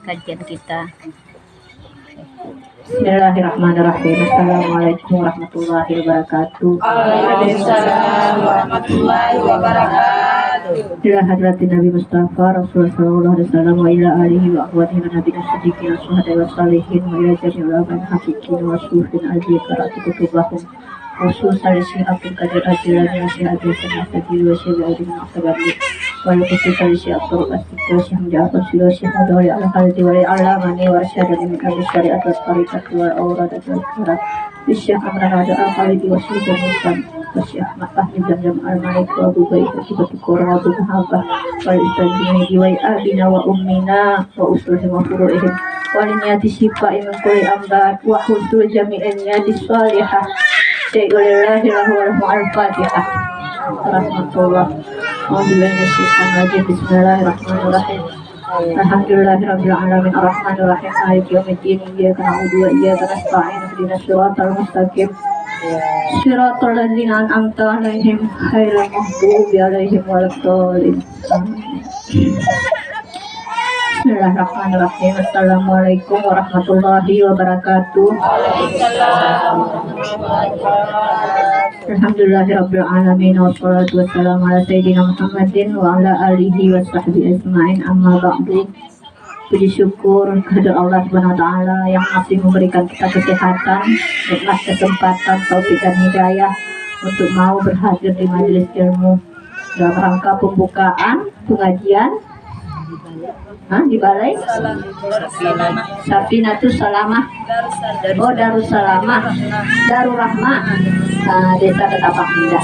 kajian kita. Bismillahirrahmanirrahim. Assalamualaikum warahmatullahi wabarakatuh. Waalaikumsalam warahmatullahi wabarakatuh. Ila hadratin Nabi Mustafa Rasulullah sallallahu alaihi wasallam wa ila alihi wa akhwatihi wa nabiyina siddiqin wa syuhada'i wa salihin wa ila jami'il ulama haqiqin wa syuhin al-jikarati kutubahum Rasul salisi Abdul Qadir Ajilani wa Syekh Abdul Samad Sajil wa Syekh Ba'udin Maqtabari wa Al-Qusir salisi Abdul Astik wa Syekh Ja'afar Silo Syekh Mudawli Al-Khalidi wa Al-Alamani wa Syahadani min Abdul Syari'at wa Tariqat wa Al-Awrad al-Karat Syekh Amran Hada Al-Khalidi wa Syekh Muslim wa Syekh Ahmad Fahmi Jam Al-Malik wa Abu Baik wa Syekh Qurra wa Abu Muhammad wa Al-Istadzimi wa Abina wa Ummina wa Usulihim wa Furu'ihim wa Liniyati Syifa'i min kulli ambat wa Husul Jami'in Niyati Salihah Syai'ulillahi lahu al-Fatihah. Rahmatullah. Bismillahirrahmanirrahim. Alhamdulillahirabbil alamin arrahmanir rahim maliki yaumiddin iyyaka na'budu wa iyyaka nasta'in ihdinas siratal mustaqim siratal ladzina an'amta 'alaihim ghairil maghdubi 'alaihim waladdallin. Bismillahirrahmanirrahim. Assalamualaikum warahmatullahi wabarakatuh. Alhamdulillahirabbil alamin wassalatu wassalamu ala sayyidina Muhammadin wa ala alihi wa sahbihi ajma'in, amma ba'du. Puji syukur kepada Allah Subhanahu wa taala yang masih memberikan kita kesehatan, nikmat kesempatan, taufik dan hidayah untuk mau berhadir di majelis ilmu dalam rangka pembukaan pengajian di balai Safinatus Salamah, Darussalamah, Darul Rahmah, Desa Ketapang Indah.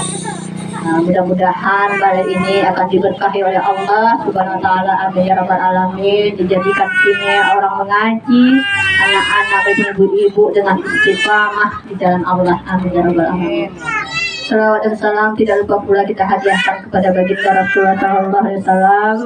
Mudah-mudahan balai ini akan diberkahi oleh Allah Subhanahu wa taala. Amin ya rabbal alamin. Dijadikan sini orang mengaji, anak-anak ibu-ibu dengan istiqamah di jalan Allah. Amin ya rabbal alamin. Salawat dan salam tidak lupa pula kita hadiahkan kepada baginda Rasulullah sallallahu alaihi wasallam,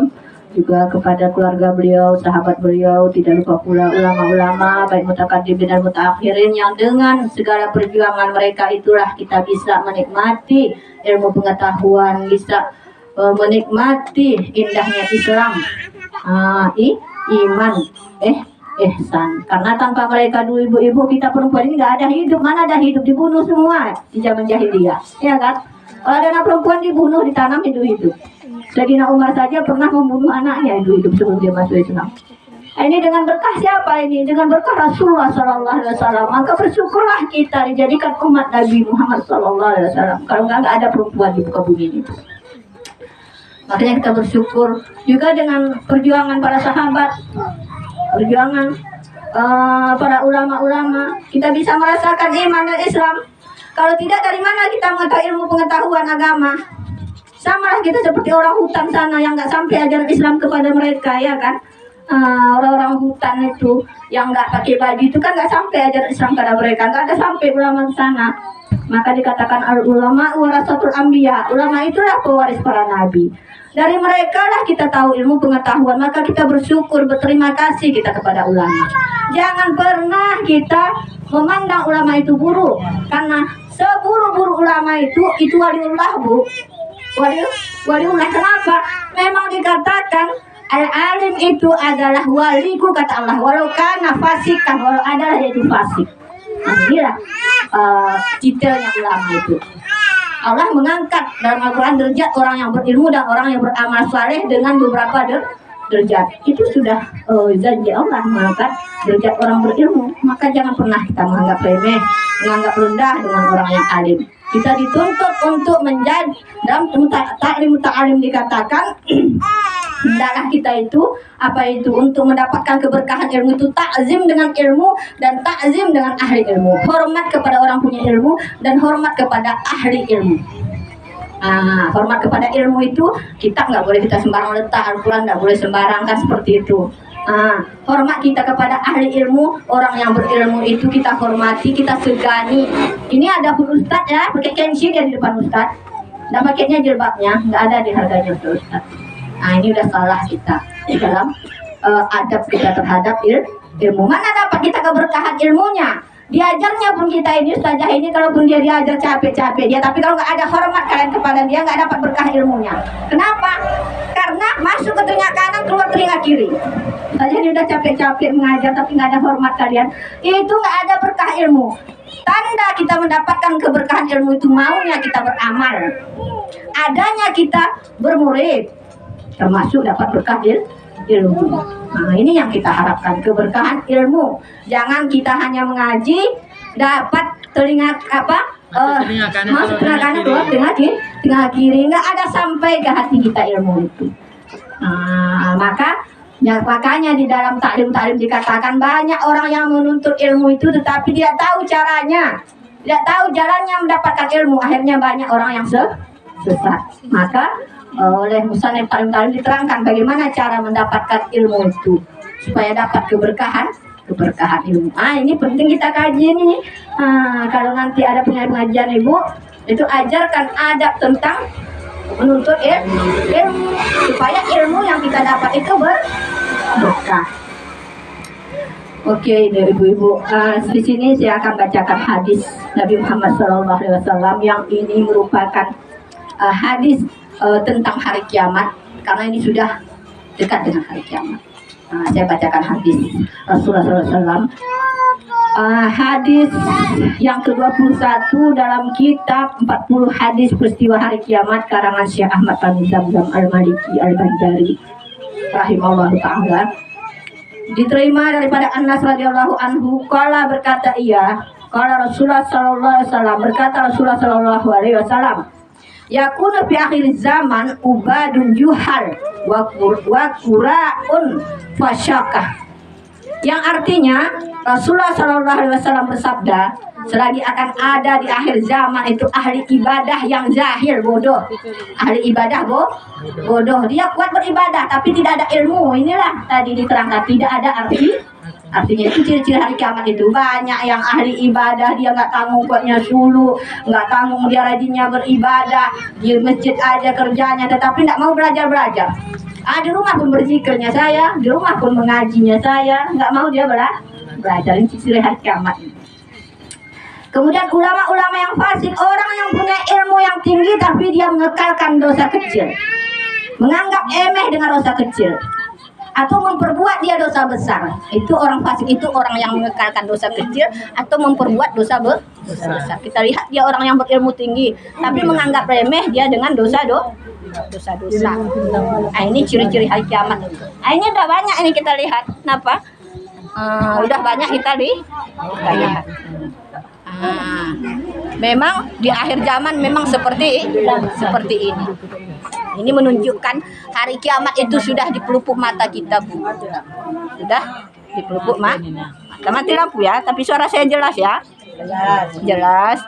juga kepada keluarga beliau, sahabat beliau, tidak lupa pula ulama-ulama baik mutaqaddimin dan mutaakhirin yang dengan segala perjuangan mereka itulah kita bisa menikmati ilmu pengetahuan, bisa menikmati indahnya Islam, iman, ihsan. Karena tanpa mereka dulu ibu-ibu kita perempuan ini nggak ada hidup. Mana ada hidup, dibunuh semua di zaman jahiliyah, ya kan? Kalau ada anak perempuan dibunuh, ditanam hidup-hidup. Sayyidina Umar saja pernah membunuh anaknya hidup-hidup sebelum dia masuk Islam. Ini dengan berkah siapa ini? Dengan berkah Rasulullah sallallahu alaihi wasallam. Maka bersyukurlah kita dijadikan umat Nabi Muhammad sallallahu alaihi wasallam. Kalau nggak ada perempuan di muka bumi ini. Makanya kita bersyukur juga dengan perjuangan para sahabat, perjuangan para ulama-ulama. Kita bisa merasakan iman dan Islam. Kalau tidak, dari mana kita mengetahui ilmu pengetahuan agama? Sama lah kita seperti orang hutan sana yang nggak sampai ajaran Islam kepada mereka, ya kan? Orang-orang hutan itu yang nggak pakai baju itu kan nggak sampai ajaran Islam kepada mereka, nggak ada sampai ulama sana. Maka dikatakan al-ulama warasatul anbiya, ulama itulah pewaris para nabi. Dari mereka lah kita tahu ilmu pengetahuan, maka kita bersyukur, berterima kasih kita kepada ulama. Jangan pernah kita memandang ulama itu buruk, karena seburuk-buruk ulama itu waliullah, Bu. Waliullah. Kenapa? Memang dikatakan al-alim itu adalah waliku, kata Allah, walau kana fasikan, walau adalah yaitu fasik. Inilah titelnya ulama itu. Allah mengangkat dalam Al-Quran derajat orang yang berilmu dan orang yang beramal saleh dengan beberapa derajat. Itu sudah janji Allah mengangkat derajat orang berilmu. Maka jangan pernah kita menganggap remeh, menganggap rendah dengan orang yang alim. Kita dituntut untuk menjadi, dalam ta'lim ta'alim dikatakan hendaklah kita itu untuk mendapatkan keberkahan ilmu itu takzim dengan ilmu dan takzim dengan ahli ilmu, hormat kepada orang punya ilmu dan hormat kepada ahli ilmu. Hormat kepada ilmu itu kita nggak boleh kita sembarang letak Al-Quran, nggak boleh sembarang, kan seperti itu. Hormat kita kepada ahli ilmu, orang yang berilmu itu kita hormati, kita segani. Ini ada ustaz ya, pakai kensi dia di depan ustaz, dan pakainya jilbabnya, nggak ada di harganya ustaz. Ini udah salah kita di dalam adab kita terhadap ilmu. Mana dapat kita keberkahan ilmunya? Diajarnya pun kita ini ustazah ini, kalaupun dia diajar capek-capek dia, tapi kalau nggak ada hormat kalian kepada dia, nggak dapat berkah ilmunya. Kenapa? Karena masuk ke telinga kanan, keluar telinga kiri. Kalian udah capek-capek mengajar tapi nggak ada hormat kalian. Itu nggak ada berkah ilmu. Tanda kita mendapatkan keberkahan ilmu itu maunya kita beramal. Adanya kita bermurid. Termasuk dapat berkah ilmu. Nah, ini yang kita harapkan, keberkahan ilmu. Jangan kita hanya mengaji, dapat telinga masuk telinga kanan, keluar telinga kiri, nggak ada sampai ke hati kita ilmu itu. Nah, makanya di dalam taklim dikatakan banyak orang yang menuntut ilmu itu tetapi tidak tahu caranya, tidak tahu jalannya mendapatkan ilmu. Akhirnya banyak orang yang sesat. Maka oleh musannif taklim diterangkan bagaimana cara mendapatkan ilmu itu supaya dapat keberkahan ilmu. Ini penting kita kaji nih. Kalau nanti ada pengajian Ibu, itu ajarkan adab tentang menuntut ilmu supaya ilmu yang kita dapat itu berkah. Oke, ibu-ibu, di sini saya akan bacakan hadis Nabi Muhammad SAW yang ini merupakan hadis tentang hari kiamat, karena ini sudah dekat dengan hari kiamat. Saya bacakan hadis Rasulullah SAW. Hadis yang ke-21 dalam kitab 40 hadis peristiwa hari kiamat karangan Syekh Ahmad bin Zamzam Al-Maliki Al-Banjari rahimahullahu ta'ala. Diterima daripada Anas radhiyallahu anhu, qala berkata ia, qala Rasulullah sallallahu alaihi wasallam, berkata Rasulullah sallallahu alaihi wasallam, yakunu fi akhir zaman ubadun juhal wa qura'un fasyakah. Yang artinya Rasulullah Shallallahu Alaihi Wasallam bersabda, selagi akan ada di akhir zaman itu ahli ibadah yang jahil, bodoh. Ahli ibadah bodoh. Dia kuat beribadah tapi tidak ada ilmu. Inilah tadi diterangkan, tidak ada artinya itu ciri-ciri hari kiamat itu. Banyak yang ahli ibadah, dia nggak tanggung kuatnya sulu, nggak tanggung dia rajinnya beribadah, di masjid aja kerjanya, tetapi nggak mau belajar. Di rumah pun berzikirnya saya, di rumah pun mengajinya saya, nggak mau dia belajar. Ini ciri hari kiamat. Kemudian ulama-ulama yang fasik, orang yang punya ilmu yang tinggi tapi dia mengekalkan dosa kecil, menganggap emeh dengan dosa kecil, atau memperbuat dia dosa besar. Itu orang fasik, itu orang yang mengekalkan dosa kecil atau memperbuat dosa besar. Kita lihat dia orang yang berilmu tinggi tapi menganggap remeh dia dengan dosa-dosa. Ini ciri-ciri hari kiamat. Ini udah banyak ini kita lihat. Kenapa? Udah banyak kita lihat. Memang di akhir zaman memang seperti ini. Ini menunjukkan hari kiamat itu sudah di pelupuk mata kita, Bu. Sudah di pelupuk mata. Mati lampu ya, tapi suara saya jelas ya. Jelas.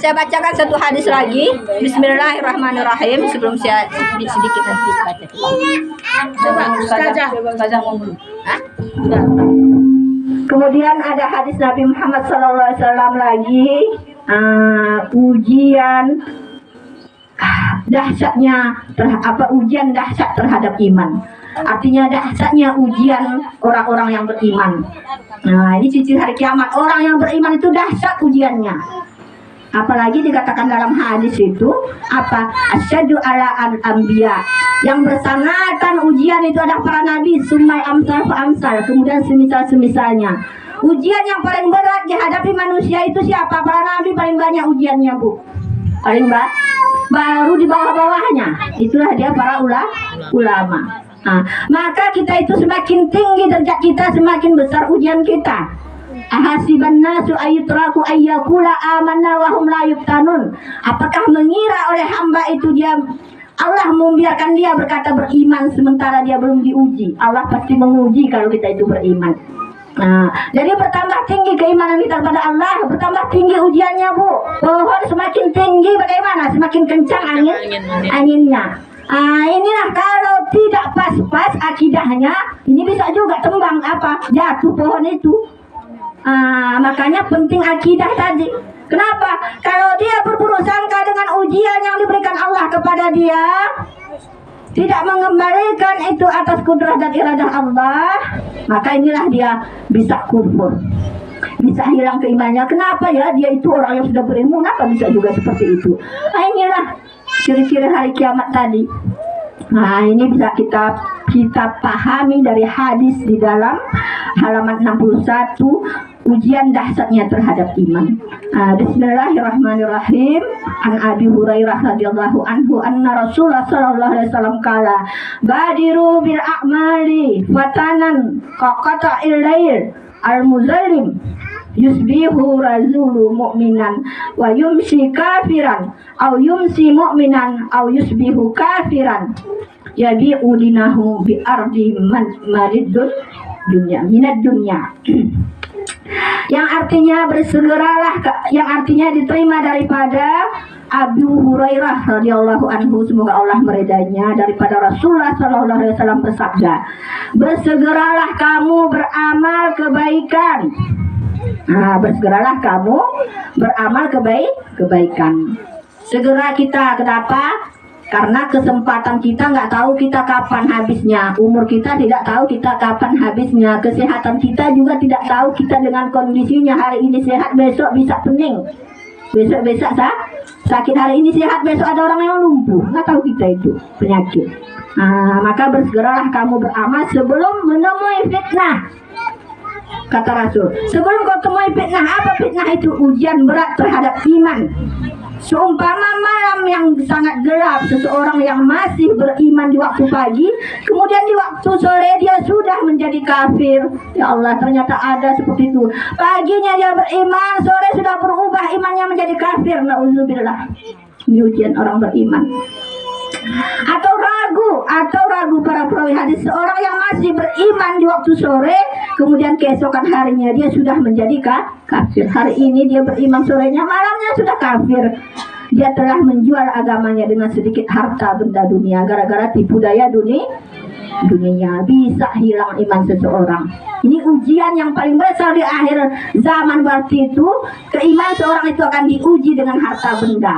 Saya bacakan satu hadis lagi. Bismillahirrahmanirrahim. Sebelum saya sedikit nanti baca. Ustazah ngomong. Kemudian ada hadis Nabi Muhammad SAW lagi, ujian dahsyatnya ujian dahsyat terhadap iman. Artinya dahsyatnya ujian orang-orang yang beriman. Ini ciri hari kiamat, orang yang beriman itu dahsyat ujiannya. Apalagi dikatakan dalam hadis itu asyadu ala al-anbiya, yang bersangatan ujian itu adalah para nabi, summal amsal fa amsal, kemudian semisal-semisalnya. Ujian yang paling berat dihadapi manusia itu siapa? Para nabi paling banyak ujiannya, Bu. Paling baru di bawah-bawahnya itulah dia para ulama. Maka kita itu semakin tinggi derajat kita, semakin besar ujian kita. Ahasiban nasu ayutraku ayyakula amanna wa hum la yuftanun. Apakah mengira oleh hamba itu Allah membiarkan dia berkata beriman sementara dia belum diuji? Allah pasti menguji kalau kita itu beriman. Jadi bertambah tinggi keimanan kita kepada Allah, bertambah tinggi ujiannya, Bu. Pohon semakin tinggi bagaimana? Semakin kencang anginnya. Inilah kalau tidak pas akidahnya, ini bisa juga tembang jatuh pohon itu. Makanya penting akidah tadi. Kenapa? Kalau dia berburuk sangka dengan ujian yang diberikan Allah kepada dia, tidak mengembalikan itu atas kudrah dan iradah Allah, maka inilah dia bisa kufur, bisa hilang keimanannya. Kenapa ya? Dia itu orang yang sudah berilmu, kenapa bisa juga seperti itu? Inilah ciri-ciri hari kiamat tadi. Ini bisa kita kita pahami dari hadis di dalam halaman 61, ujian dahsyatnya terhadap iman. Bismillahirrahmanirrahim. An Abi Hurairah radhiyallahu anhu anna Rasulullah sallallahu alaihi wasallam qala badiru bil a'mali fatanan qaqata'il lail al-muzallim yusbihu rajulu mu'minan wa yumsi kafiran aw yumsi mu'minan aw yusbihu kafiran yabi'u dinahu bi ardi maridud dunya minad dunya. Yang artinya bersegeralah, yang artinya diterima daripada Abu Hurairah radhiyallahu anhu, semoga Allah meridainya, daripada Rasulullah sallallahu alaihi wasallam bersabda, bersegeralah kamu beramal kebaikan. Bersegeralah kamu beramal kebaikan. Segera kita, kenapa? Karena kesempatan kita nggak tahu kita kapan habisnya, umur kita tidak tahu kita kapan habisnya, kesehatan kita juga tidak tahu kita dengan kondisinya, hari ini sehat besok bisa pening, besok sakit, hari ini sehat besok ada orang yang lumpuh, nggak tahu kita itu penyakit. Maka bersegeralah kamu beramal sebelum menemui fitnah. Kata Rasul, sebelum kau temui fitnah. Apa fitnah itu? Ujian berat terhadap iman. Seumpama malam yang sangat gelap, seseorang yang masih beriman di waktu pagi, kemudian di waktu sore dia sudah menjadi kafir. Ya Allah, ternyata ada seperti itu. Paginya dia beriman, sore sudah berubah imannya menjadi kafir. Na'udzubillah. Ini ujian orang beriman. Atau ragu para perawi hadis, seorang yang masih beriman di waktu sore, kemudian keesokan harinya dia sudah menjadi kafir. Hari ini dia beriman, sorenya malamnya sudah kafir. Dia telah menjual agamanya dengan sedikit harta benda dunia, gara-gara tipu daya dunia. Bisa hilang iman seseorang. Ini ujian yang paling besar di akhir zaman. Berarti itu keimanan seorang itu akan diuji dengan harta benda,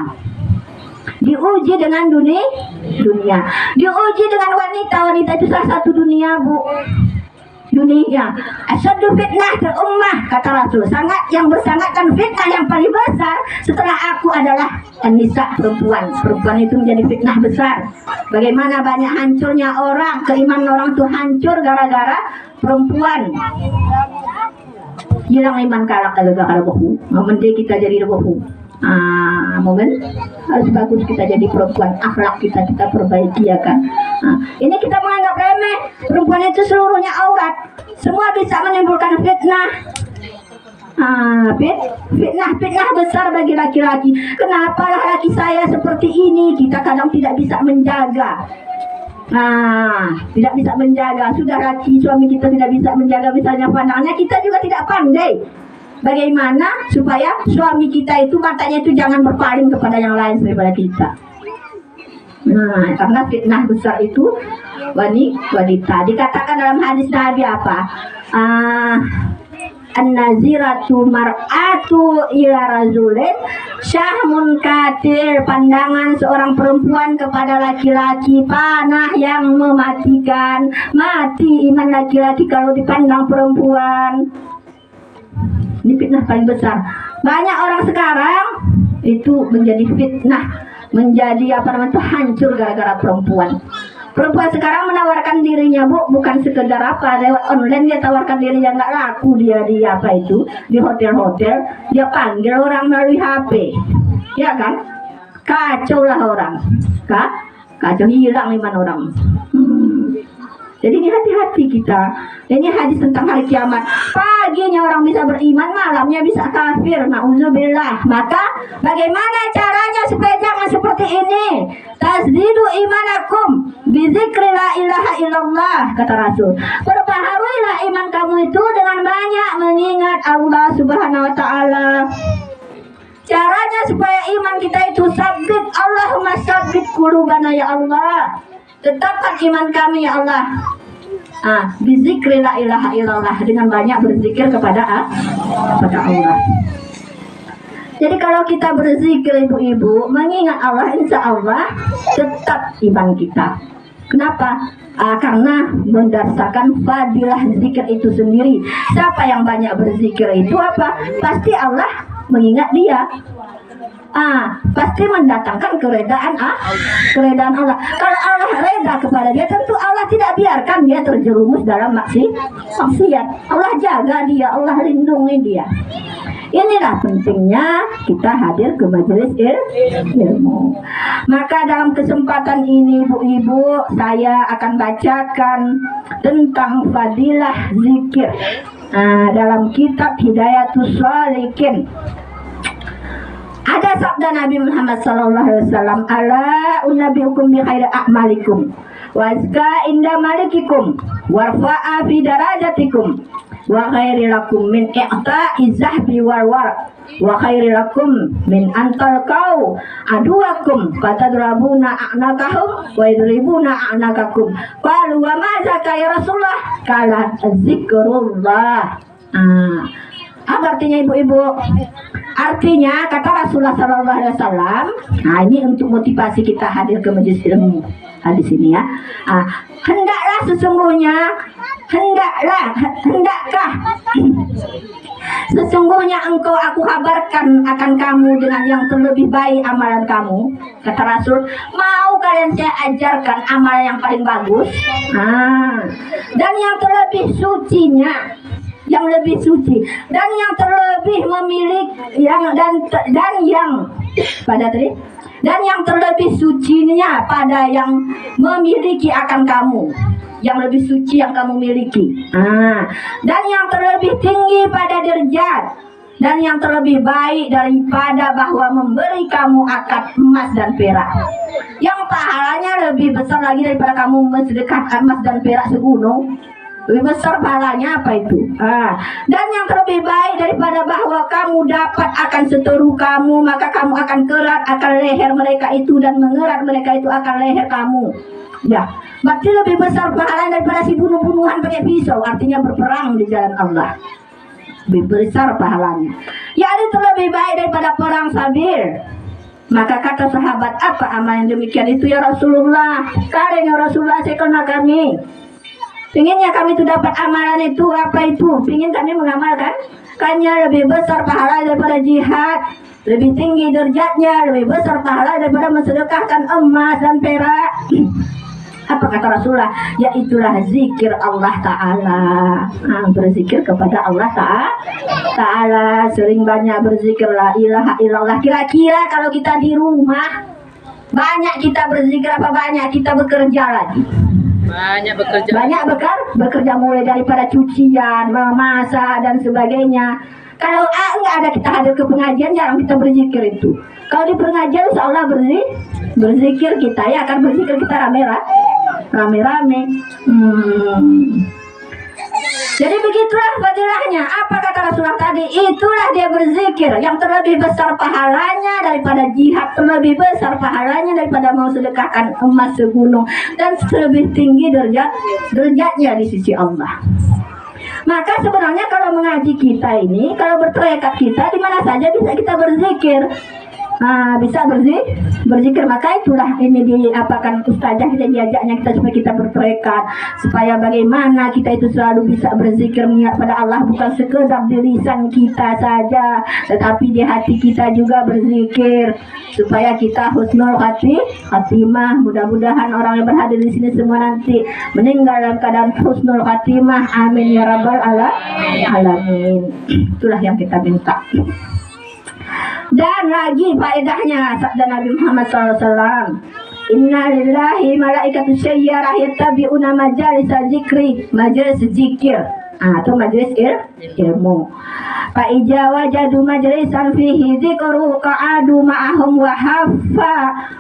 diuji dengan dunia, diuji dengan wanita itu salah satu dunia, Bu. Dunia asyaddu fitnah ke ummah, kata Rasul. Yang bersangatan fitnah yang paling besar setelah aku adalah nisa, perempuan itu menjadi fitnah besar. Bagaimana banyak hancurnya orang, keimanan orang itu hancur gara-gara perempuan. Hilang iman kalak gara-gara bohong. Mending kita jadi bohong. Momen harus bagus kita jadi perempuan, akhlak kita perbaiki, ya kan. Ini kita menganggap remeh, perempuan itu seluruhnya aurat, semua bisa menimbulkan fitnah. Fitnah besar bagi laki-laki. Kenapa laki saya seperti ini? Kita kadang tidak bisa menjaga. Tidak bisa menjaga. Sudah laki suami kita tidak bisa menjaga, misalnya pandangannya, kita juga tidak pandai bagaimana supaya suami kita itu matanya itu jangan berpaling kepada yang lain daripada kita. Karena fitnah besar itu wanita. Dikatakan dalam hadis Nabi apa? An-naziratu mar'atu ila rajulin syahmun katir. Pandangan seorang perempuan kepada laki-laki panah yang mematikan. Mati iman laki-laki kalau dipandang perempuan. Ini fitnah paling besar. Banyak orang sekarang itu menjadi fitnah, menjadi hancur gara-gara perempuan. Perempuan sekarang menawarkan dirinya, Bu, bukan sekedar lewat online dia tawarkan dirinya, nggak laku dia di di hotel-hotel, dia panggil orang melalui HP, ya kan? Kacau lah orang, kacau, hilang iman orang. Jadi ini hati-hati kita. Ini hadis tentang hari kiamat. Paginya orang bisa beriman, malamnya bisa kafir. Na'udzubillah. Maka bagaimana caranya supaya jangan seperti ini? Tazdidu imanakum bizikri la ilaha illallah, kata Rasul. Perbaharuilah iman kamu itu dengan banyak mengingat Allah Subhanahu wa ta'ala. Caranya supaya iman kita itu sabit. Allahumma sabit qulubana ya Allah. Tetapkan iman kami ya Allah. Bizikri la ilaha illallah, dengan banyak berzikir kepada Allah. Jadi kalau kita berzikir, ibu-ibu, mengingat Allah, insya Allah tetap iman kita. Kenapa? Karena berdasarkan fadilah zikir itu sendiri. Siapa yang banyak berzikir itu apa? Pasti Allah mengingat dia. pasti mendatangkan keredaan Allah. Kalau Allah reda kepada dia, tentu Allah tidak biarkan dia terjerumus dalam maksiat. Allah jaga dia, Allah lindungi dia. Inilah pentingnya kita hadir ke majelis ilmu. Maka dalam kesempatan ini ibu-ibu, saya akan bacakan tentang fadilah zikir dalam kitab Hidayatus Shaliqin. Ada sabda Nabi Muhammad SAW, ala unnabiukum bi khairi a'malikum wazka inda malikikum warfa'a fi darajatikum wa khairi lakum min i'ta'i zahbi wal warq wa khairi lakum min antalqau aduwakum fatadrabuna a'nakahum wa yadribuna a'nakakum. Qalu wa ma zaka ya Rasulullah? Qala zikrullah. Apa artinya ibu-ibu? Artinya kata Rasulullah SAW, ini untuk motivasi kita hadir ke majelis ilmu hadis ini ya. Hendaklah sesungguhnya aku kabarkan akan kamu dengan yang terlebih baik amalan kamu. Kata Rasul, mau kalian saya ajarkan amalan yang paling bagus, dan yang terlebih sucinya, yang lebih suci dan yang terlebih memiliki dan yang terlebih sucinya pada yang memiliki akan kamu, yang lebih suci yang kamu miliki, dan yang terlebih tinggi pada derajat, dan yang terlebih baik daripada bahwa memberi kamu akad emas dan perak, yang pahalanya lebih besar lagi daripada kamu mensedekahkan emas dan perak segunung. Lebih besar pahalanya apa itu? Dan yang terlebih baik daripada bahwa kamu dapat akan seteru kamu, maka kamu akan kerat akan leher mereka itu dan mengerat mereka itu akan leher kamu. Ya, berarti lebih besar pahalanya daripada si bunuh-bunuhan pakai pisau, artinya berperang di jalan Allah. Lebih besar pahalanya. Ya, itu lebih baik daripada perang sabil. Maka kata sahabat, apa amal yang demikian itu ya Rasulullah? Kalian ya Rasulullah, saya kenal kami. Pinginnya kami itu dapat amalan itu, apa itu? Pingin kami mengamalkan, kannya lebih besar pahala daripada jihad, lebih tinggi derajatnya, lebih besar pahala daripada mensedekahkan emas dan perak. Apa kata Rasulullah? Yaitulah zikir Allah Ta'ala. Berzikir kepada Allah Ta'ala. Sering banyak berzikir la ilaha illallah. Kira-kira kalau kita di rumah, banyak kita berzikir apa banyak kita bekerja lagi? Banyak bekerja mulai daripada cucian, memasak dan sebagainya. Kalau nggak ada kita hadir ke pengajian, jarang kita berzikir itu. Kalau di pengajian seolah berzikir kita ya akan berzikir kita rame-rame. Jadi begitulah fadilahnya. Apa kata Rasulullah tadi? Itulah dia berzikir yang terlebih besar pahalanya daripada jihad, terlebih besar pahalanya daripada mau sedekahkan emas segunung, dan lebih tinggi derajatnya di sisi Allah. Maka sebenarnya kalau mengaji kita ini, kalau bertekad kita di mana saja bisa kita berzikir. Bisa berzikir. Maka itulah ini diapakan ustazah kita diajaknya kita supaya kita bertekad, supaya bagaimana kita itu selalu bisa berzikir mengingat pada Allah, bukan sekedar di lisan kita saja, tetapi di hati kita juga berzikir supaya kita husnul khatimah. Mudah-mudahan orang yang berhadir di sini semua nanti meninggal dalam keadaan husnul khatimah. Amin ya rabbal alamin. Itulah yang kita minta. Dan lagi faedahnya sabda Nabi Muhammad SAW, Inna lillahi malaikatu sayyarah yattabi'una majalis zikri, majalis zikir, atau majalis ilmu. Fa ija wajadu majlisan fihi dzikru qa'adu ma'ahum wa haffa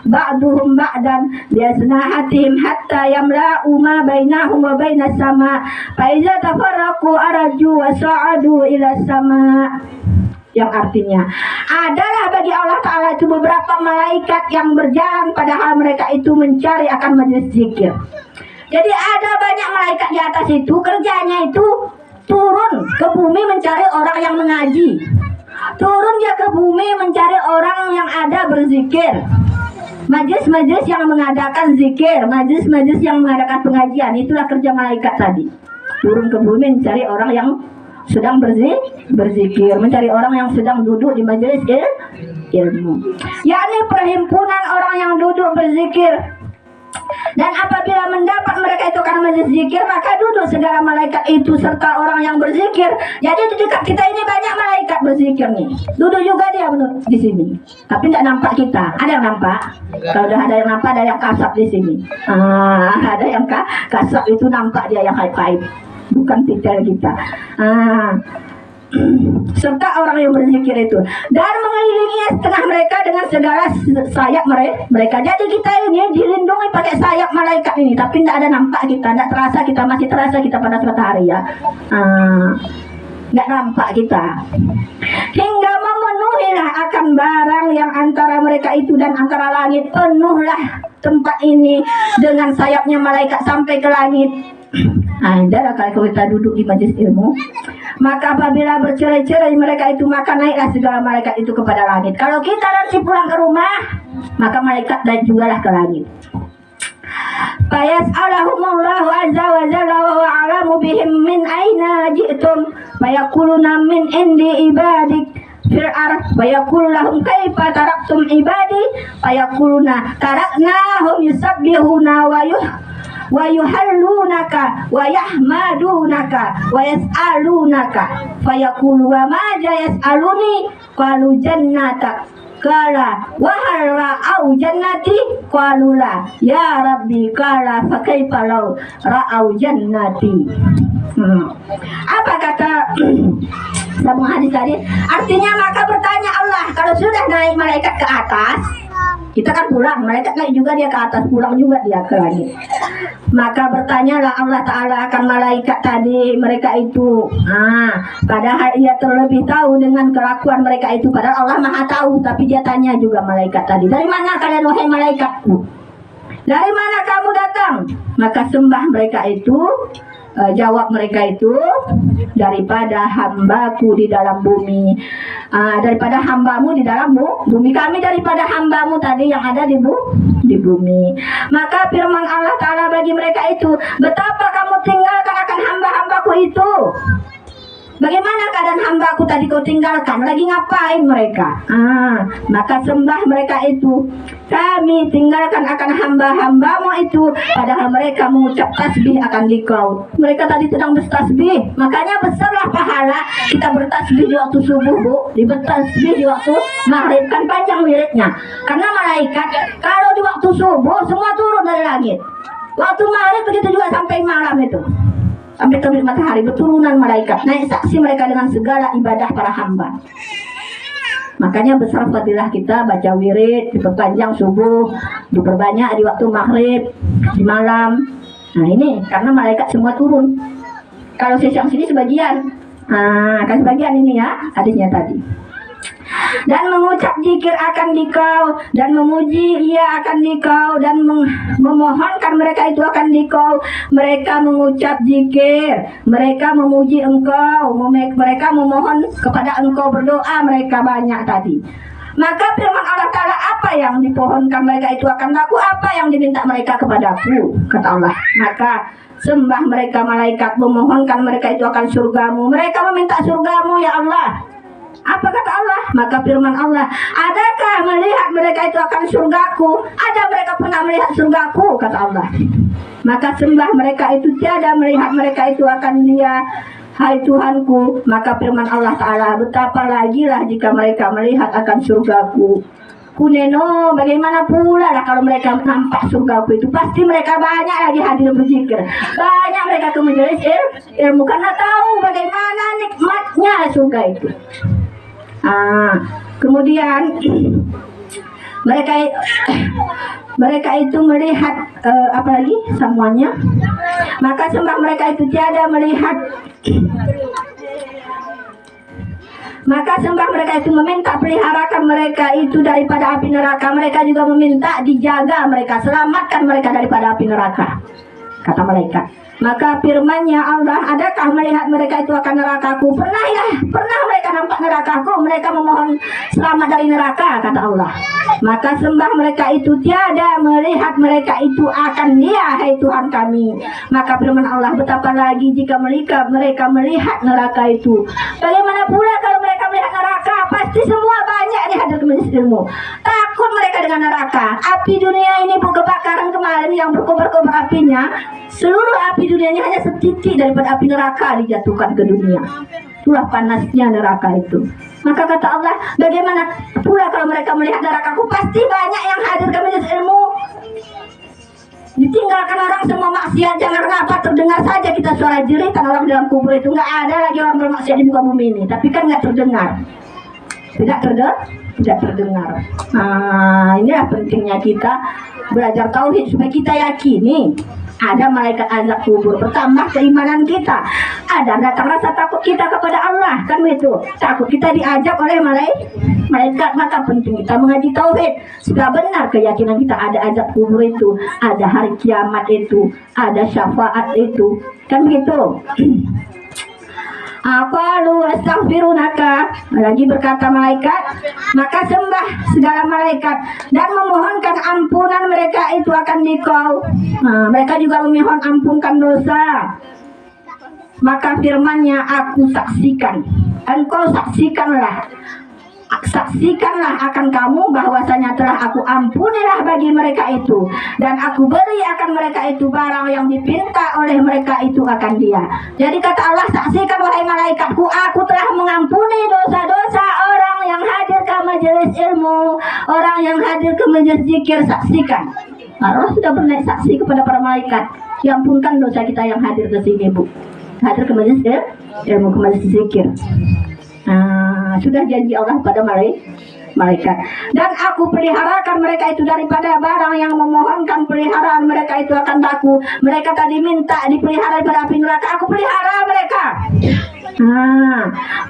ba'duhum ba'dan biasnahatihim hatta yamla'u ma bainahum wa bainas sama. Fa iza tafarraqu araju wa sa'adu ila sama. Yang artinya adalah bagi Allah Ta'ala itu beberapa malaikat yang berjalan padahal mereka itu mencari akan majelis zikir. Jadi ada banyak malaikat di atas itu, kerjanya itu turun ke bumi mencari orang yang mengaji, turun dia ke bumi mencari orang yang ada berzikir, majelis-majelis yang mengadakan zikir, majelis-majelis yang mengadakan pengajian. Itulah kerja malaikat tadi, turun ke bumi mencari orang yang sedang berzikir, mencari orang yang sedang duduk di majelis ilmu, yakni perhimpunan orang yang duduk berzikir. Dan apabila mendapat mereka itu karena berzikir, maka duduk segala malaikat itu serta orang yang berzikir. Jadi di dekat kita ini banyak malaikat berzikir nih. Duduk juga dia menurut di sini. Tapi tidak nampak kita. Ada yang nampak? Kalau udah ada yang nampak, ada yang kasap di sini. Ada yang kasap itu nampak dia yang haid-haid. Bukan titel kita. Serta orang yang berzikir itu, dan mengelilingi setengah mereka dengan segala sayap mereka. Jadi kita ini dilindungi pakai sayap malaikat ini, tapi tidak ada nampak kita, tidak terasa kita, masih terasa kita pada suatu hari ya, tidak nampak kita. Hingga memenuhilah akan barang yang antara mereka itu dan antara langit, penuhlah tempat ini dengan sayapnya malaikat sampai ke langit. Ada kalau kita duduk di majelis ilmu, maka apabila bercerai-cerai mereka itu, maka naiklah segala malaikat itu kepada langit. Kalau kita nanti pulang ke rumah, maka malaikat naik juga lah ke langit. Fayas'alahumullahu azza wa jalla wa huwa a'lamu bihim min aina ji'tum fayaquluna min indi ibadik fil ard fayaqulu lahum kaifa taraktum ibadi fayaquluna taraknahum yusabbihuna wa yuhallunaka wa yahmadunaka wa yas'alunaka fayaqulu wa ma yas'aluni qalu jannatak qala wa hal ra'au jannati qalu la ya rabbi qala fa kaifa law ra'au jannati. Apa kata sambung hadis tadi? Artinya maka bertanya Allah, kalau sudah naik malaikat ke atas, kita kan pulang, malaikat naik juga dia ke atas, pulang juga dia ke langit. Maka bertanyalah Allah Ta'ala akan malaikat tadi mereka itu. Padahal ia terlebih tahu dengan kelakuan mereka itu. Padahal Allah Maha tahu, tapi dia tanya juga malaikat tadi, dari mana kalian wahai malaikatku? Dari mana kamu datang? Maka sembah mereka itu, jawab mereka itu, daripada hambaku di dalam bumi, daripada hambamu di dalam bumi, kami daripada hambamu tadi yang ada di bumi. Maka firman Allah Ta'ala bagi mereka itu, betapa kamu tinggalkan akan hamba-hambaku itu. Bagaimana keadaan hambaku tadi kau tinggalkan? Lagi ngapain mereka? Maka sembah mereka itu, kami tinggalkan akan hamba-hambamu itu, padahal mereka mengucap tasbih akan dikau. Mereka tadi sedang bertasbih, makanya besarlah pahala kita bertasbih di waktu subuh, Bu. Di bertasbih di waktu maghrib, kan panjang wiridnya. Karena malaikat kalau di waktu subuh semua turun dari langit. Waktu maghrib begitu juga sampai malam itu. Sampai terbit matahari, berturunan malaikat naik saksi mereka dengan segala ibadah para hamba. Makanya besar fadilah kita baca wirid, diperpanjang subuh, diperbanyak di waktu maghrib, di malam. Nah ini karena malaikat semua turun. Kalau siang sini sebagian, akan sebagian ini ya hadisnya tadi. Dan mengucap zikir akan dikau, dan memuji ia akan dikau, dan memohonkan mereka itu akan dikau. Mereka mengucap zikir, mereka memuji engkau, mereka memohon kepada engkau, berdoa mereka banyak tadi. Maka firman Allah Ta'ala, apa yang dipohonkan mereka itu akan laku, apa yang diminta mereka kepadaku, kata Allah. Maka sembah mereka malaikat, memohonkan mereka itu akan surgamu. Mereka meminta surgamu ya Allah. Apa kata Allah? Maka firman Allah, adakah melihat mereka itu akan surgaku? Ada mereka pernah melihat surgaku? Kata Allah. Maka sembah mereka itu tiada melihat mereka itu akan dia. Hai Tuhanku. Maka firman Allah Ta'ala, betapa lagi lah jika mereka melihat akan surgaku. Kuneno, bagaimana pula lah kalau mereka nampak surgaku itu. Pasti mereka banyak lagi hadir berzikir, banyak mereka ke majelis ilmu, karena tahu bagaimana nikmatnya surga itu. Kemudian mereka itu melihat apa lagi semuanya. Maka sembah mereka itu tiada melihat. Maka sembah mereka itu meminta peliharakan mereka itu daripada api neraka. Mereka juga meminta dijaga mereka, selamatkan mereka daripada api neraka, kata malaikat. Maka firman-Nya Allah, adakah melihat mereka itu akan nerakaku? Pernah mereka nampak nerakaku, mereka memohon selamat dari neraka, kata Allah. Maka sembah mereka itu tiada melihat mereka itu akan dia, hai Tuhan kami. Maka firman Allah, betapa lagi jika mereka melihat neraka itu. Bagaimana pula kalau mereka melihat neraka? Pasti semua baik banyak nih hadir ke majelis ilmu. Takut mereka dengan neraka. Api dunia ini bu, kebakaran kemarin yang berkobar-kobar apinya, seluruh api dunianya hanya setitik daripada api neraka dijatuhkan ke dunia. Itulah panasnya neraka itu. Maka kata Allah, bagaimana pula kalau mereka melihat nerakaku, pasti banyak yang hadir ke majelis ilmu. Ditinggalkan orang semua maksiat, jangan kenapa terdengar saja kita suara jeritan orang dalam kubur itu. Nggak ada lagi orang bermaksiat di muka bumi ini, tapi kan nggak terdengar, tidak terdengar. Nah, inilah pentingnya kita belajar tauhid supaya kita yakini ada malaikat azab kubur. Bertambah keimanan kita, ada datang rasa takut kita kepada Allah, kan begitu. Takut kita diajak oleh malaikat. Maka penting kita mengaji tauhid supaya benar keyakinan kita ada azab kubur itu, ada hari kiamat itu, ada syafaat itu, kan begitu. Qalu astaghfirunaka, lagi berkata malaikat, maka sembah segala malaikat dan memohonkan ampunan mereka itu akan dikau. Mereka juga memohon ampunkan dosa. Maka firmannya, aku saksikan, engkau saksikanlah akan kamu bahwasanya telah aku ampunilah bagi mereka itu, dan aku beri akan mereka itu barang yang dipinta oleh mereka itu akan dia. Jadi kata Allah, saksikan wahai malaikatku, aku telah mengampuni dosa-dosa orang yang hadir ke majelis ilmu, orang yang hadir ke majelis zikir. Saksikan. Allah sudah bernaik saksi kepada para malaikat, diampunkan dosa kita yang hadir ke sini, Bu, hadir ke majelis ilmu, ke majelis zikir. Sudah janji Allah pada malaikat. Dan aku peliharakan mereka itu daripada barang yang memohonkan peliharaan mereka itu akan baku. Mereka tadi minta dipelihara daripada api neraka, aku pelihara mereka.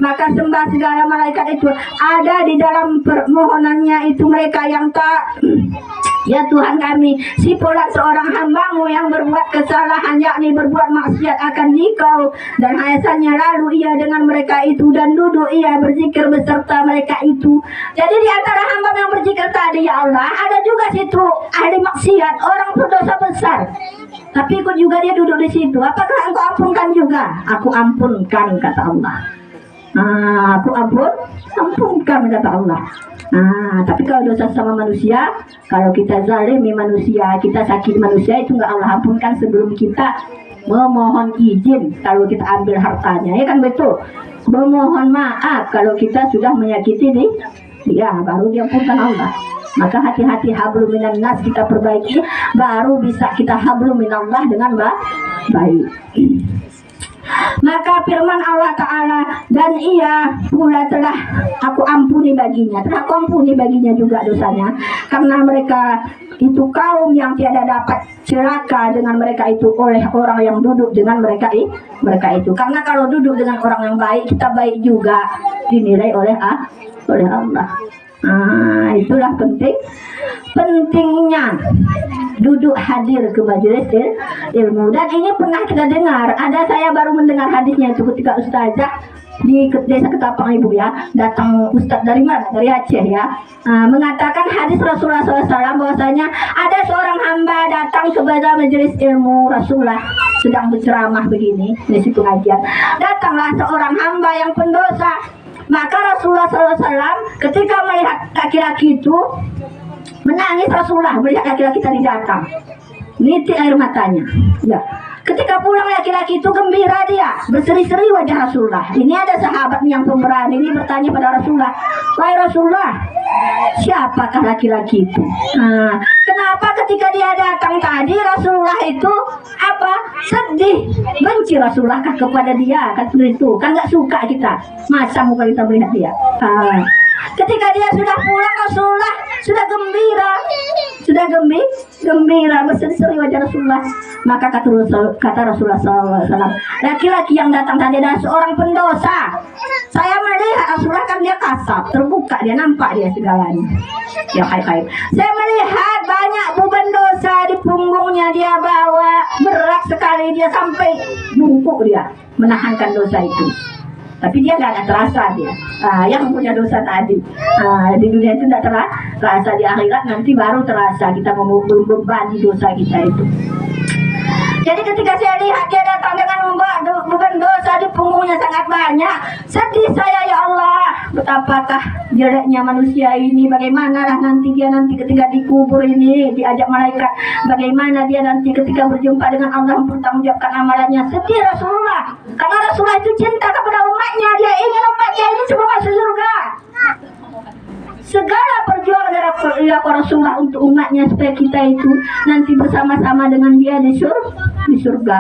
Maka sembah segala malaikat itu ada di dalam permohonannya itu mereka yang tak. Ya Tuhan kami, si pola seorang hambamu yang berbuat kesalahan, yakni berbuat maksiat akan dikau, dan ayasannya lalu ia dengan mereka itu, dan duduk ia berzikir beserta mereka itu. Jadi di antara hamba yang berzikir tadi, ya Allah, ada juga situ ahli maksiat, orang berdosa besar, tapi ikut juga dia duduk di situ. Apakah engkau ampunkan juga? Aku ampunkan, kata Allah. Aku ampunkan, kata Allah. Tapi kalau dosa sama manusia, kalau kita zalimi manusia, kita sakit manusia, itu nggak Allah ampunkan sebelum kita memohon izin kalau kita ambil hartanya, ya kan betul. Memohon maaf kalau kita sudah menyakiti dia, baru diampunkan Allah. Maka hati-hati, hablum minan nas kita perbaiki, baru bisa kita hablum minallah dengan baik. Maka firman Allah Ta'ala, dan ia pula telah aku ampuni baginya, telah aku ampuni baginya juga dosanya, karena mereka itu kaum yang tiada dapat celaka dengan mereka itu oleh orang yang duduk dengan mereka itu. Karena kalau duduk dengan orang yang baik, kita baik juga dinilai oleh Allah. Itulah pentingnya duduk hadir ke majelis ilmu. Dan ini pernah kita dengar, saya baru mendengar hadisnya itu ketika ustazah di desa Ketapang, Ibu ya, datang ustaz dari mana? Dari Aceh ya, mengatakan hadis Rasulullah SAW bahwasanya ada seorang hamba datang kepada majelis ilmu Rasulullah sedang berceramah begini di situ pengajian. Datanglah seorang hamba yang pendosa. Maka Rasulullah SAW ketika melihat laki-laki itu menangis, Rasulullah melihat laki-laki tadi datang, nitik air matanya. Ya. Ketika pulang laki-laki itu gembira, dia berseri-seri wajah Rasulullah. Ini ada sahabat yang pemberani ini bertanya pada Rasulullah, wahai Rasulullah, siapakah laki-laki itu? Kenapa ketika dia datang tadi Rasulullah itu sedih, benci Rasulullah kepada dia, kan itu kan nggak suka kita, masa muka kita melihat dia. Ketika dia sudah pulang, Rasulullah sudah gembira, berseri-seri wajah Rasulullah. Maka kata Rasulullah SAW, laki-laki yang datang tadi adalah seorang pendosa. Saya melihat Rasulullah kan dia kasar, terbuka, dia nampak dia segalanya. Ya hai. Saya melihat banyak beban dosa di punggungnya, dia bawa berat sekali, dia sampai bungkuk dia menahankan dosa itu. Tapi dia nggak ada terasa dia, yang punya dosa tadi. Di dunia itu tidak terasa, di akhirat nanti baru terasa kita membebani dosa kita itu. Jadi ketika saya lihat dia datang dengan membawa beban dosa di punggungnya sangat banyak, sedih saya, ya Allah. betapakah jeleknya manusia ini, bagaimanalah nanti dia ketika dikubur ini diajak malaikat, bagaimana dia nanti ketika berjumpa dengan Allah mempertanggungjawabkan amalannya. Sedih Rasulullah, karena Rasulullah itu cinta kepada umatnya, dia ingin umatnya ini semua masuk surga. Segala perjuangan dari Rasulullah untuk umatnya supaya kita itu nanti bersama-sama dengan dia di surga.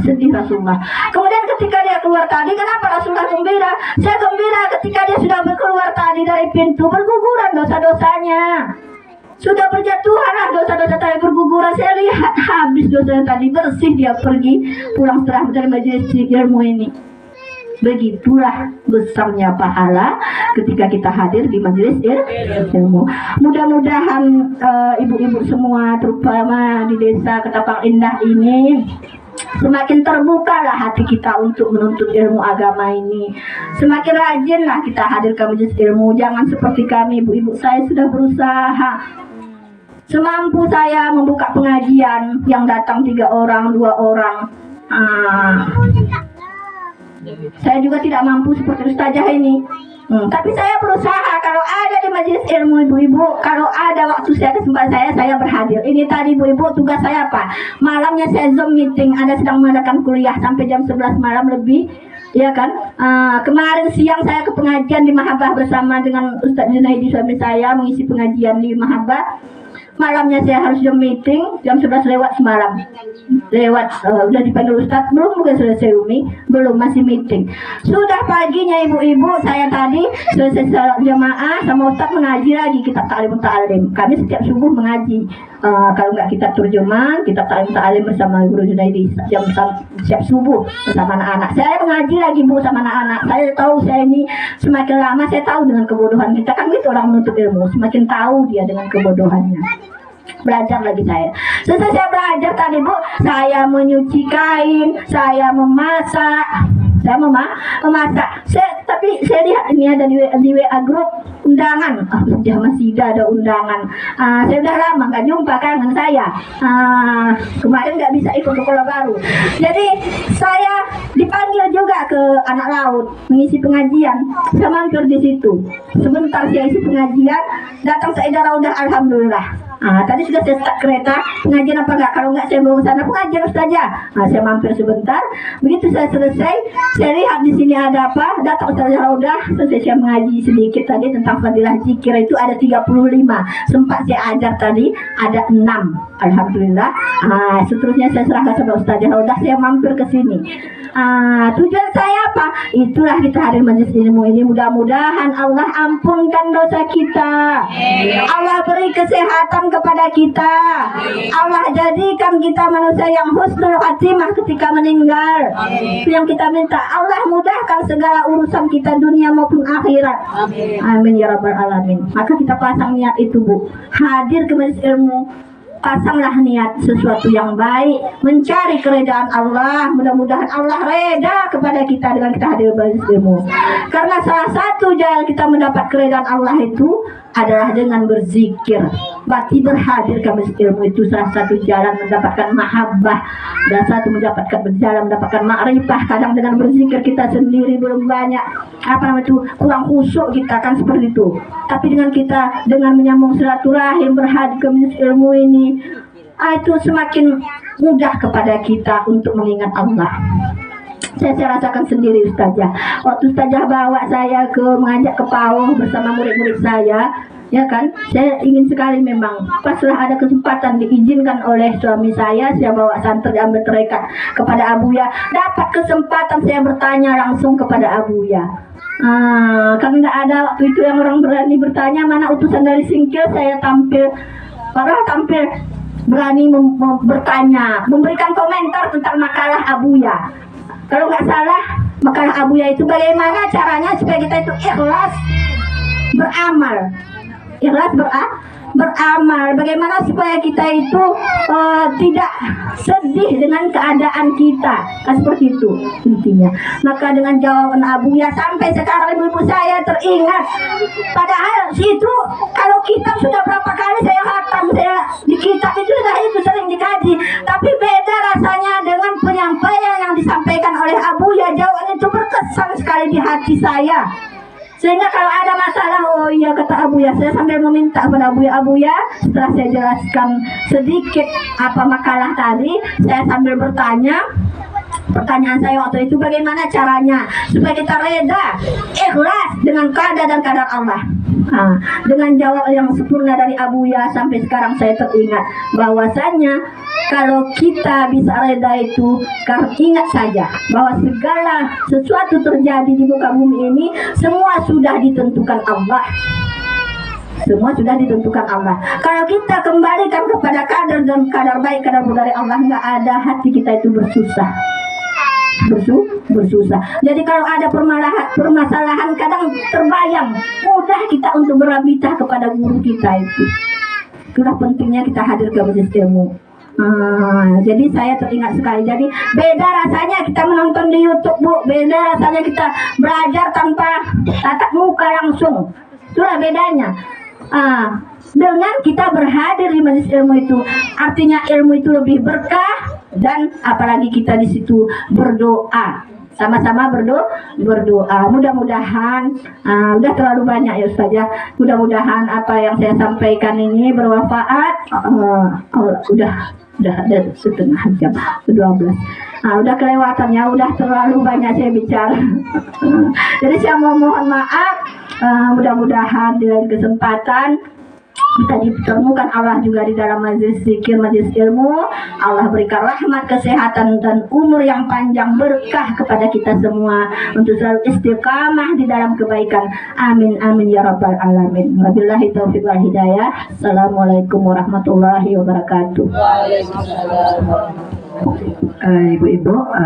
Sedih Rasulullah. Kemudian ketika dia keluar tadi, kenapa Rasulullah gembira? Saya gembira ketika dia sudah keluar tadi dari pintu, berguguran dosa-dosanya. Sudah berjatuhan lah dosa-dosa tadi, berguguran. Saya lihat habis dosa tadi, bersih dia pergi pulang setelah dari majelis ilmu ini. Begitulah besarnya pahala ketika kita hadir di majelis ilmu. Mudah-mudahan ibu-ibu semua, terutama di desa Ketapang Indah ini, semakin terbukalah hati kita untuk menuntut ilmu agama ini. Semakin rajinlah kita hadir ke majelis ilmu. Jangan seperti kami, ibu-ibu saya sudah berusaha semampu saya membuka pengajian yang datang 3 orang, 2 orang. Saya juga tidak mampu seperti Ustazah ini. Tapi saya berusaha kalau ada di majelis ilmu ibu-ibu, kalau ada waktu saya kesempatan saya berhadir. Ini tadi ibu-ibu tugas saya apa? Malamnya saya Zoom meeting, ada sedang mengadakan kuliah sampai jam 11 malam lebih. Ya kan? Kemarin siang saya ke pengajian di Mahabbah bersama dengan Ustaz Junaidi suami saya mengisi pengajian di Mahabbah. Malamnya saya harus Zoom meeting jam 11 lewat semalam. Udah dipanggil Ustaz, belum bukan selesai Umi, belum, masih meeting. Sudah paginya ibu-ibu saya tadi selesai salat jamaah sama Ustaz mengaji lagi kitab ta'lim. Kami setiap subuh mengaji. Kalau nggak kitab terjemahan, kitab ta'lim bersama Guru Junaidi jam siap subuh bersama anak-anak. Saya mengaji lagi Bu sama anak-anak. Saya tahu saya ini semakin lama saya tahu dengan kebodohan kita, kan gitu orang menuntut ilmu, semakin tahu dia dengan kebodohannya. Belajar lagi saya. Selesai saya belajar tadi Bu, saya menyuci kain, saya memasak. Tapi saya lihat ini ada di WA grup undangan. Masih ada undangan. Saya udah lama nggak jumpa kan dengan saya. Kemarin nggak bisa ikut ke Pulau Baru. Jadi saya dipanggil juga ke Anak Laut mengisi pengajian. Saya mampir di situ. Sebentar saya isi pengajian, datang Saidah Raudah, alhamdulillah. Tadi sudah saya start kereta, pengajian apa enggak? Kalau enggak saya bawa sana pengajian Ustazah. Saya mampir sebentar. Begitu saya selesai, saya lihat di sini ada apa? Datang Ustazah Raudah, selesai saya mengaji sedikit tadi tentang fadilah zikir itu ada 35. Sempat saya ajar tadi ada 6. Alhamdulillah. Seterusnya saya serahkan sama Ustazah Raudah, saya mampir ke sini. Tujuan saya apa? Itulah kita hadir majelis ilmu ini. Mudah-mudahan Allah ampunkan dosa kita. Allah beri kesehatan kepada kita. Allah jadikan kita manusia yang husnul khatimah ketika meninggal. Yang kita minta, Allah mudahkan segala urusan kita dunia maupun akhirat. Amin ya rabbal alamin. Maka kita pasang niat itu Bu, hadir ke majelis ilmu. Pasanglah niat sesuatu yang baik, mencari keredaan Allah. Mudah-mudahan Allah reda kepada kita dengan kita hadir majelis ilmu. Karena salah satu jalan kita mendapat keredaan Allah itu adalah dengan berzikir. Berarti berhadir ke majelis ilmu itu salah satu jalan mendapatkan mahabbah, dan satu mendapatkan ma'rifah. Kadang dengan berzikir kita sendiri belum banyak kurang khusyuk kita kan seperti itu. Tapi dengan menyambung silaturahim, berhadir ke majelis ilmu ini, itu semakin mudah kepada kita untuk mengingat Allah. Saya rasakan sendiri Ustazah. Waktu Ustazah bawa saya mengajak ke Pawong bersama murid-murid saya, ya kan, saya ingin sekali memang paslah ada kesempatan diizinkan oleh suami saya bawa santri ambil terikat kepada Abuya, dapat kesempatan saya bertanya langsung kepada Abuya. Kan nggak ada waktu itu yang orang berani bertanya, mana utusan dari Singkil. Saya tampil berani bertanya, memberikan komentar tentang makalah Abuya. Kalau nggak salah, makalah Abuya itu bagaimana caranya supaya kita itu ikhlas beramal. Bagaimana supaya kita itu tidak sedih dengan keadaan kita, kan seperti itu intinya. Maka dengan jawaban Abuya sampai sekarang ibu-ibu saya teringat. Padahal situ kalau kitab sudah berapa kali saya khatam, saya di kitab itu sudah itu sering dikaji, tapi beda rasanya dengan penyampaian yang disampaikan oleh Abuya. Jawaban itu berkesan sekali di hati saya. Sehingga kalau ada masalah, oh iya kata Abu ya, saya sambil meminta kepada Abu ya, setelah saya jelaskan sedikit apa makalah tadi, saya sambil bertanya. Pertanyaan saya waktu itu, bagaimana caranya supaya kita reda, ikhlas dengan qada dan qadar Allah. Dengan jawab yang sempurna dari Abu ya, sampai sekarang saya teringat bahwasanya kalau kita bisa reda itu, karena ingat saja bahwa segala sesuatu terjadi di muka bumi ini semua sudah ditentukan Allah. Semua sudah ditentukan Allah. Kalau kita kembalikan kepada kadar dan kadar baik, kadar buruk dari Allah, nggak ada hati kita itu bersusah. Bersusah. Jadi kalau ada permasalahan kadang terbayang, mudah kita untuk berabitah kepada guru kita itu. Itulah pentingnya kita hadir ke majelis ilmu. Jadi saya teringat sekali. Jadi beda rasanya kita menonton di YouTube, Bu. Beda rasanya kita belajar tanpa tatap muka langsung. Itulah bedanya. Dengan kita berhadir di majelis ilmu itu, artinya ilmu itu lebih berkah, dan apalagi kita di situ berdoa, sama-sama berdoa. Mudah-mudahan udah terlalu banyak ya Ustaz ya. Mudah-mudahan apa yang saya sampaikan ini bermanfaat. Udah setengah jam 12. Udah kelewatan ya, udah terlalu banyak saya bicara. Jadi saya mohon maaf. Mudah-mudahan di lain kesempatan kita ditemukan Allah juga di dalam majelis zikir, majelis ilmu. Allah berikan rahmat, kesehatan dan umur yang panjang, berkah kepada kita semua untuk selalu istiqamah di dalam kebaikan. Amin amin ya rabbal alamin. Wabillahi taufiq wal hidayah. Assalamualaikum warahmatullahi wabarakatuh. Waalaikumsalam warahmatullahi wabarakatuh. Ibu-ibu